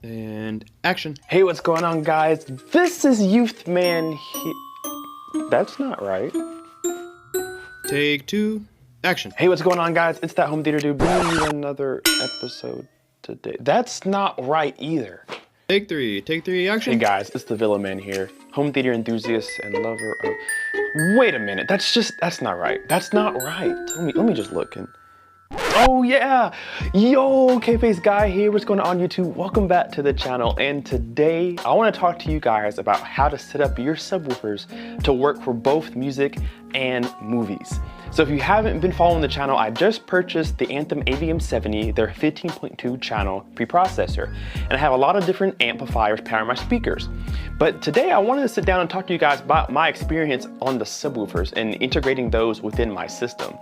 And action. Hey, what's going on, guys? This is Youth Man here. That's not right. Take two. Action. Hey, what's going on, guys? It's that home theater dude bringing you another episode today. That's not right either. Take three. Take three. Action. Hey guys, it's the Villa Man here, home theater enthusiast and lover of. Wait a minute, that's not right. That's not right. Let me just look. Oh yeah, yo, Kpaceguy here. What's going on YouTube? Welcome back to the channel. And today I want to talk to you guys about how to set up your subwoofers to work for both music and movies. So if you haven't been following the channel, I just purchased the Anthem AVM70, their 15.2 channel preprocessor, and I have a lot of different amplifiers powering my speakers. But today I wanted to sit down and talk to you guys about my experience on the subwoofers and integrating those within my system.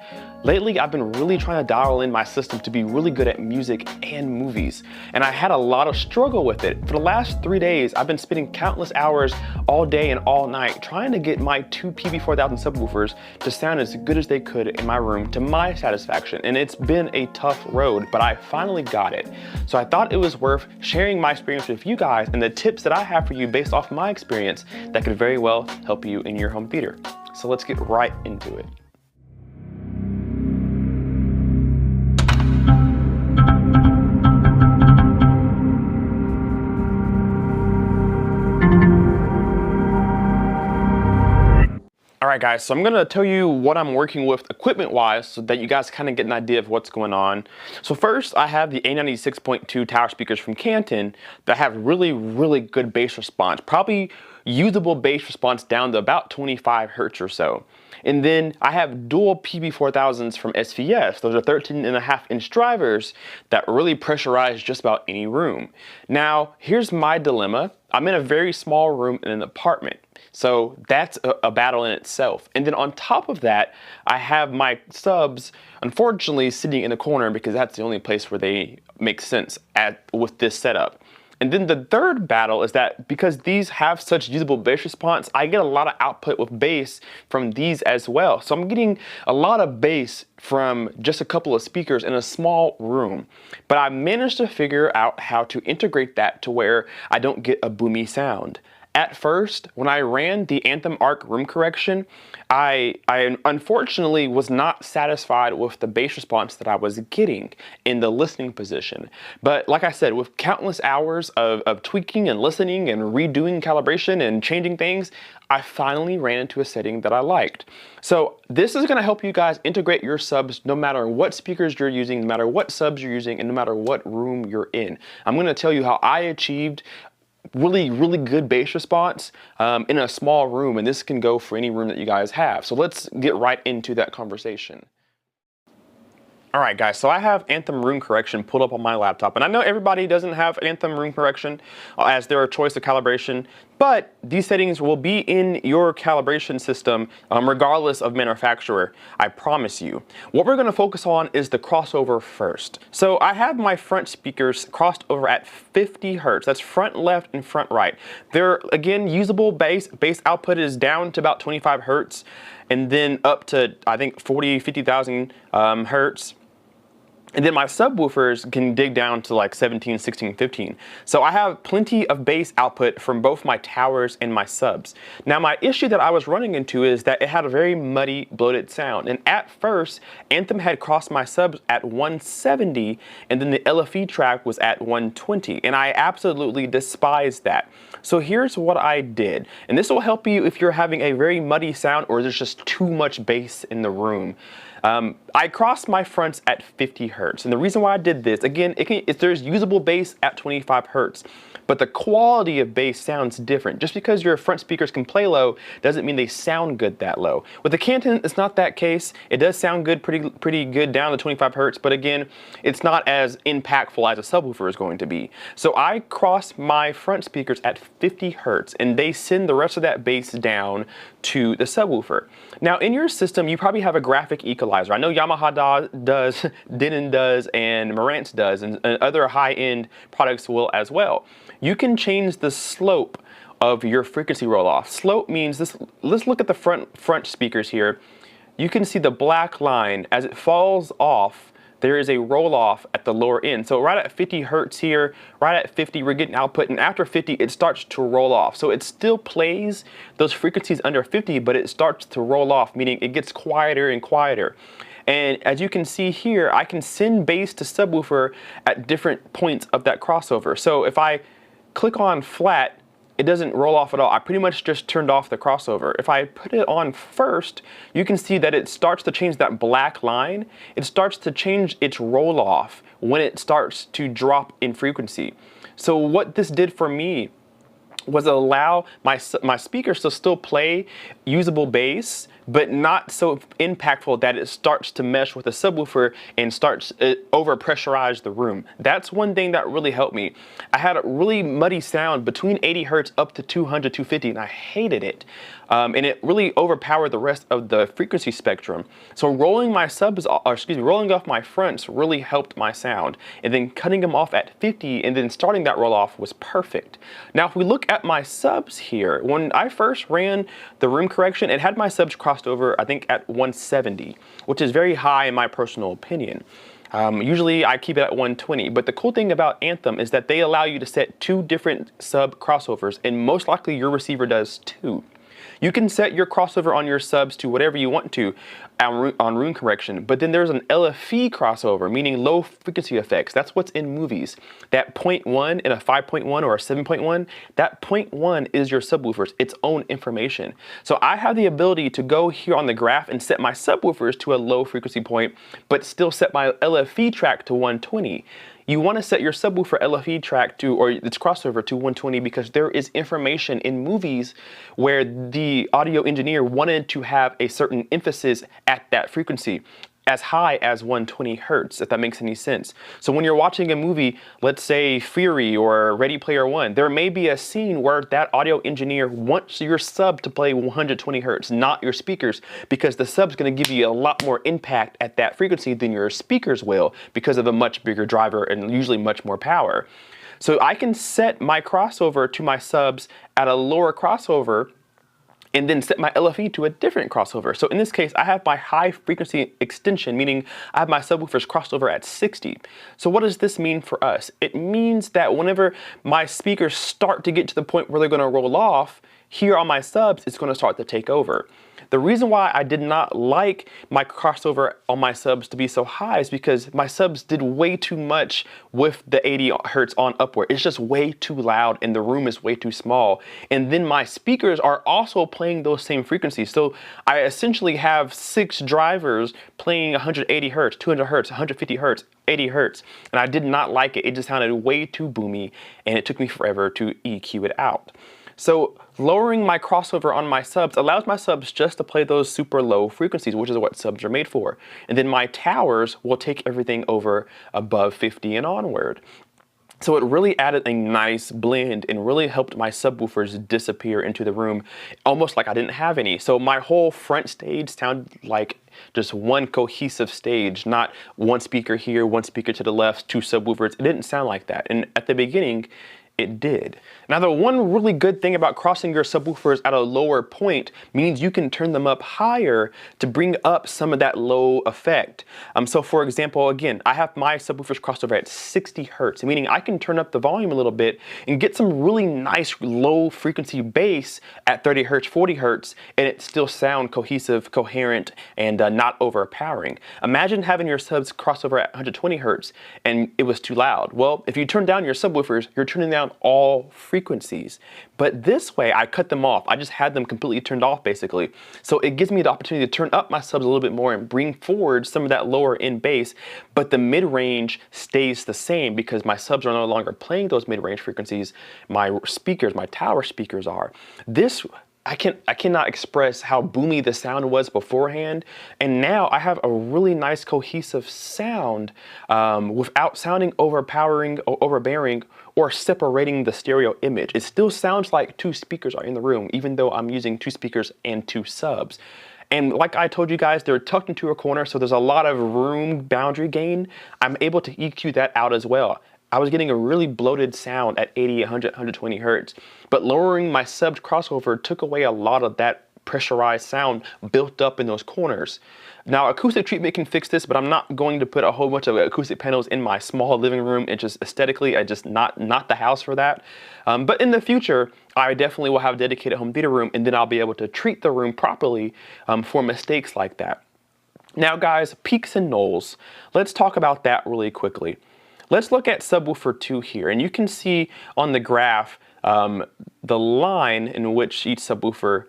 Lately, I've been really trying to dial in my system to be really good at music and movies, and I had a lot of struggle with it. For the last 3 days, I've been spending countless hours all day and all night trying to get my two PV4000 subwoofers to sound as good as they could in my room to my satisfaction, and it's been a tough road, but I finally got it. So I thought it was worth sharing my experience with you guys and the tips that I have for you based off my experience that could very well help you in your home theater. So let's get right into it. Alright guys, so I'm going to tell you what I'm working with equipment-wise so that you guys kind of get an idea of what's going on. So first, I have the A96.2 tower speakers from Canton that have really good bass response, probably usable bass response down to about 25 hertz or so. And then I have dual PB4000s from SVS. Those are 13.5-inch drivers that really pressurize just about any room. Now, here's my dilemma. I'm in a very small room in an apartment. So that's a battle in itself. And then on top of that, I have my subs, unfortunately, sitting in the corner because that's the only place where they make sense with this setup. And then the third battle is that because these have such usable bass response, I get a lot of output with bass from these as well. So I'm getting a lot of bass from just a couple of speakers in a small room. But I managed to figure out how to integrate that to where I don't get a boomy sound. At first, when I ran the Anthem Arc room correction, I unfortunately was not satisfied with the bass response that I was getting in the listening position. But like I said, with countless hours of tweaking and listening and redoing calibration and changing things, I finally ran into a setting that I liked. So this is going to help you guys integrate your subs no matter what speakers you're using, no matter what subs you're using, and no matter what room you're in. I'm going to tell you how I achieved really good bass response in a small room, and this can go for any room that you guys have. So let's get right into that conversation. All right, guys, so I have Anthem room correction pulled up on my laptop, and I know everybody doesn't have Anthem room correction as their choice of calibration, but these settings will be in your calibration system regardless of manufacturer, I promise you. What we're gonna focus on is the crossover first. So I have my front speakers crossed over at 50 hertz. That's front left and front right. They're, again, usable bass output is down to about 25 hertz, and then up to, I think, 50,000 hertz. And then my subwoofers can dig down to like 17, 16, 15. So I have plenty of bass output from both my towers and my subs. Now my issue that I was running into is that it had a very muddy, bloated sound. And at first, Anthem had crossed my subs at 170, and then the LFE track was at 120. And I absolutely despised that. So here's what I did. And this will help you if you're having a very muddy sound or there's just too much bass in the room. I crossed my fronts at 50 hertz, and the reason why I did this, again, there's usable bass at 25 hertz, but the quality of bass sounds different. Just because your front speakers can play low doesn't mean they sound good that low. With the Canton, it's not that case. It does sound good, pretty good down to 25 hertz, but again, it's not as impactful as a subwoofer is going to be. So I cross my front speakers at 50 hertz, and they send the rest of that bass down to the subwoofer. Now in your system, you probably have a graphic equalizer. I know Yamaha does, Denon does, and Marantz does, and other high-end products will as well. You can change the slope of your frequency roll-off. Slope means this. Let's look at the front speakers here. You can see the black line as it falls off. there is a roll off at the lower end. So right at 50 hertz here, right at 50, we're getting output, and after 50, it starts to roll off. So it still plays those frequencies under 50, but it starts to roll off, meaning it gets quieter and quieter. And as you can see here, I can send bass to subwoofer at different points of that crossover. So if I click on flat, it doesn't roll off at all. I pretty much just turned off the crossover. If I put it on first, you can see that it starts to change that black line. It starts to change its roll off when it starts to drop in frequency. So what this did for me was allow my speakers to still play usable bass, but not so impactful that it starts to mesh with the subwoofer and starts over pressurize the room. That's one thing that really helped me. I had a really muddy sound between 80 hertz up to 200, 250, and I hated it. And it really overpowered the rest of the frequency spectrum. So rolling my subs, or excuse me, rolling off my fronts really helped my sound. And then cutting them off at 50 and then starting that roll off was perfect. Now, if we look at my subs here, when I first ran the room correction, it had my subs crossed over, I think, at 170, which is very high in my personal opinion. Usually I keep it at 120, but the cool thing about Anthem is that they allow you to set 2 different sub crossovers, and most likely your receiver does too. You can set your crossover on your subs to whatever you want to on room correction, but then there's an LFE crossover, meaning low frequency effects. That's what's in movies. That 0.1 in a 5.1 or a 7.1, that 0.1 is your subwoofers, its own information. So I have the ability to go here on the graph and set my subwoofers to a low frequency point, but still set my LFE track to 120. You want to set your subwoofer LFE track to, or its crossover to 120, because there is information in movies where the audio engineer wanted to have a certain emphasis at that frequency, as high as 120 hertz, if that makes any sense. So when you're watching a movie, let's say Fury or Ready Player One, there may be a scene where that audio engineer wants your sub to play 120 hertz, not your speakers, because the sub's gonna give you a lot more impact at that frequency than your speakers will, because of a much bigger driver and usually much more power. So I can set my crossover to my subs at a lower crossover and then set my LFE to a different crossover. So in this case, I have my high frequency extension, meaning I have my subwoofers crossed over at 60. So what does this mean for us? It means that whenever my speakers start to get to the point where they're gonna roll off, here on my subs, it's gonna start to take over. The reason why I did not like my crossover on my subs to be so high is because my subs did way too much with the 80 hertz on upward. It's just way too loud and the room is way too small. And then my speakers are also playing those same frequencies. So I essentially have 6 drivers playing 180 hertz, 200 hertz, 150 hertz, 80 hertz. And I did not like it. It just sounded way too boomy and it took me forever to EQ it out. So lowering my crossover on my subs allows my subs just to play those super low frequencies, which is what subs are made for. And then my towers will take everything over above 50 and onward. So it really added a nice blend and really helped my subwoofers disappear into the room, almost like I didn't have any. So my whole front stage sounded like just one cohesive stage, not one speaker here, one speaker to the left, 2 subwoofers. It didn't sound like that. And at the beginning, it did. Now, the one really good thing about crossing your subwoofers at a lower point means you can turn them up higher to bring up some of that low effect. So for example, again, I have my subwoofers crossed over at 60 hertz, meaning I can turn up the volume a little bit and get some really nice low frequency bass at 30 hertz, 40 hertz, and it still sound cohesive, coherent, and not overpowering. Imagine having your subs cross over at 120 hertz and it was too loud. Well, if you turn down your subwoofers, you're turning down all frequencies. But this way, I cut them off. I just had them completely turned off, basically. So it gives me the opportunity to turn up my subs a little bit more and bring forward some of that lower end bass, but the mid-range stays the same because my subs are no longer playing those mid-range frequencies. My speakers, my tower speakers are. This, I cannot express how boomy the sound was beforehand, and now I have a really nice cohesive sound without sounding overpowering or overbearing or separating the stereo image. It still sounds like 2 speakers are in the room, even though I'm using 2 speakers and 2 subs. And like I told you guys, they're tucked into a corner, so there's a lot of room boundary gain. I'm able to EQ that out as well. I was getting a really bloated sound at 80, 100, 120 hertz, but lowering my subs crossover took away a lot of that pressurized sound built up in those corners. Now, acoustic treatment can fix this, but I'm not going to put a whole bunch of acoustic panels in my small living room. It just aesthetically, I just not the house for that. But in the future, I definitely will have a dedicated home theater room, and then I'll be able to treat the room properly for mistakes like that. Now, guys, peaks and nulls. Let's talk about that really quickly. Let's look at subwoofer 2 here, and you can see on the graph the line in which each subwoofer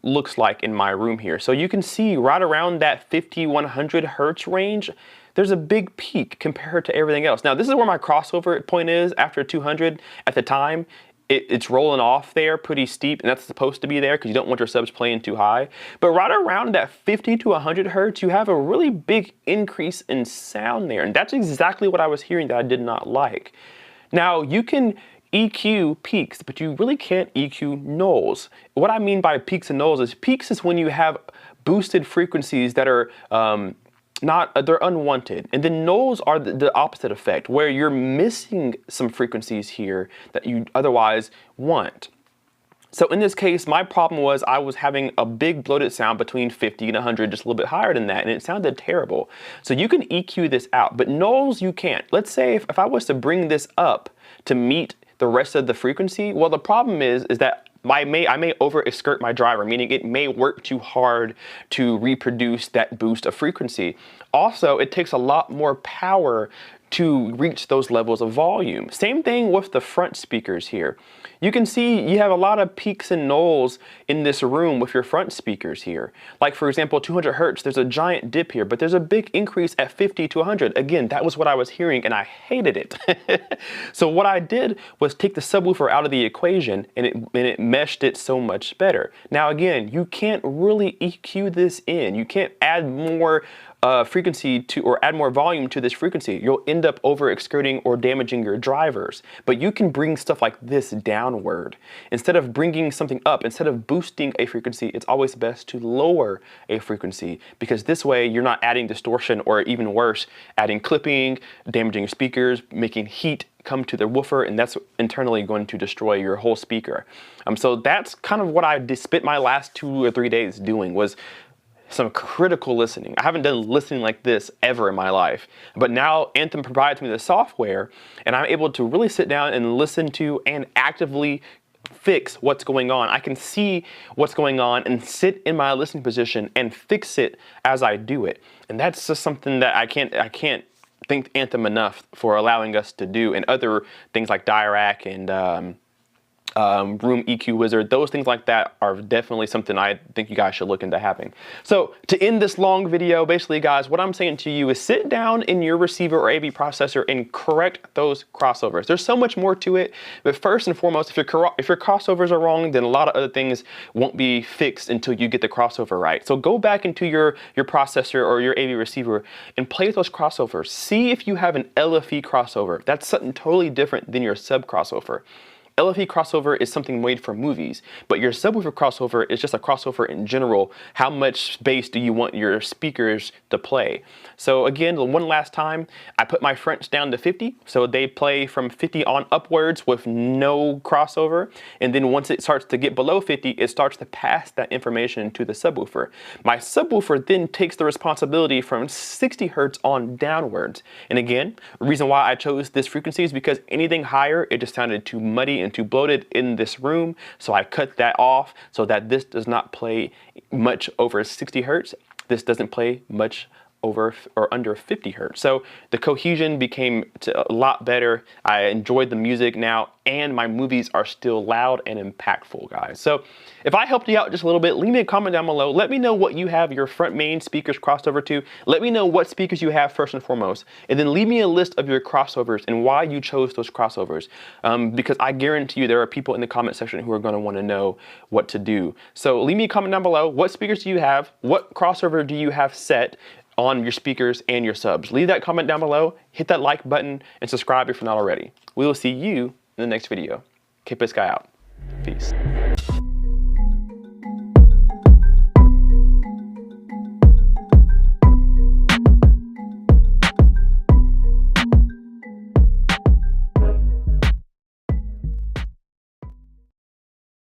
looks like in my room here. So you can see right around that 50-100 hertz range, there's a big peak compared to everything else. Now, this is where my crossover point is after 200 at the time. It's rolling off there pretty steep, and that's supposed to be there because you don't want your subs playing too high. But right around that 50 to 100 hertz, you have a really big increase in sound there. And that's exactly what I was hearing that I did not like. Now, you can EQ peaks, but you really can't EQ nulls. What I mean by peaks and nulls is peaks is when you have boosted frequencies that are they're unwanted. And then nulls are the opposite effect, where you're missing some frequencies here that you otherwise want. So in this case, my problem was I was having a big bloated sound between 50 and 100, just a little bit higher than that, and it sounded terrible. So you can EQ this out, but nulls you can't. Let's say if I was to bring this up to meet the rest of the frequency, well, the problem is that I may over skirt my driver, meaning it may work too hard to reproduce that boost of frequency. Also, it takes a lot more power to reach those levels of volume. Same thing with the front speakers here. You can see you have a lot of peaks and nulls in this room with your front speakers here. Like for example, 200 hertz, there's a giant dip here, but there's a big increase at 50 to 100. Again, that was what I was hearing and I hated it. So what I did was take the subwoofer out of the equation and it meshed it so much better. Now again, you can't really EQ this in. You can't add more frequency to or add more volume to this frequency. You'll end up over excurting or damaging your drivers. But you can bring stuff like this downward. Instead of bringing something up, instead of boosting a frequency, it's always best to lower a frequency, because this way you're not adding distortion or even worse, adding clipping, damaging your speakers, making heat come to the woofer, and that's internally going to destroy your whole speaker. So that's kind of what I spent my last 2 or 3 days doing, was some critical listening. I haven't done listening like this ever in my life, but now Anthem provides me the software and I'm able to really sit down and listen to and actively fix what's going on. I can see what's going on and sit in my listening position and fix it as I do it. And that's just something that I can't thank Anthem enough for allowing us to do, and other things like Dirac and Room EQ Wizard. Those things like that are definitely something I think you guys should look into having. So to end this long video, basically guys, what I'm saying to you is sit down in your receiver or AV processor and correct those crossovers. There's so much more to it, but first and foremost, if your crossovers are wrong, then a lot of other things won't be fixed until you get the crossover right. So go back into your processor or your AV receiver and play with those crossovers. See if you have an LFE crossover. That's something totally different than your sub crossover. LFE crossover is something made for movies, but your subwoofer crossover is just a crossover in general. How much space do you want your speakers to play? So again, one last time, I put my fronts down to 50, so they play from 50 on upwards with no crossover, and then once it starts to get below 50, it starts to pass that information to the subwoofer. My subwoofer then takes the responsibility from 60 hertz on downwards. And again, the reason why I chose this frequency is because anything higher, it just sounded too muddy and too bloated in this room, so I cut that off so that this does not play much over 60 hertz. This doesn't play much over or under 50 hertz. So the cohesion became a lot better. I enjoyed the music now, and my movies are still loud and impactful, guys. So if I helped you out just a little bit, leave me a comment down below. Let me know what you have your front main speakers crossed over to. Let me know what speakers you have first and foremost, and then leave me a list of your crossovers and why you chose those crossovers, because I guarantee you there are people in the comment section who are going to want to know what to do. So leave me a comment down below. What speakers do you have? What crossover do you have set on your speakers and your subs? Leave that comment down below, hit that like button, and subscribe if you're not already. We will see you in the next video. Kpaceguy out. Peace.